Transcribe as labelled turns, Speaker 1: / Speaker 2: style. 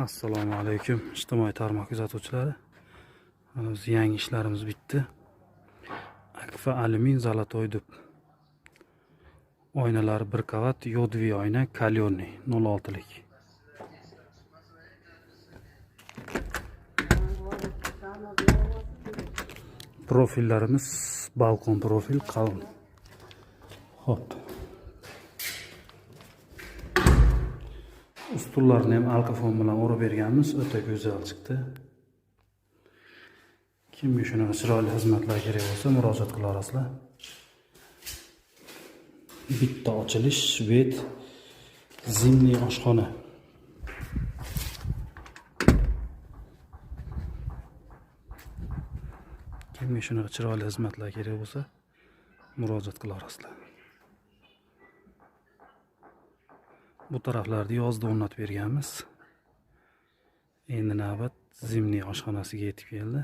Speaker 1: Assalomu alaykum ijtimoiy tarmoq kuzatuvchilari. Biz yangi ishlarimiz bitdi. Akfa alyumin zolotoy deb. Oynalari 1 qavat yodviy oyna kalyonniy 06 lik. Profillarimiz balkon profil qalin. Hop. Ustullarni ham alkafon bilan o'rab berganmiz, o'ta go'zal chiqdi. Kimga shunaqa chiroyli xizmatlar kerak bo'lsa, murojaat qila olasizlar. Bitta ochilish, svet, zimniy oshxona. Kimga shunaqa chiroyli xizmatlar kerak bo'lsa, murojaat qila olasizlar. Bu taraflarda yozda o'rnatib berganmiz. Endi navbat zimniy oshxonasiga yetib keldi.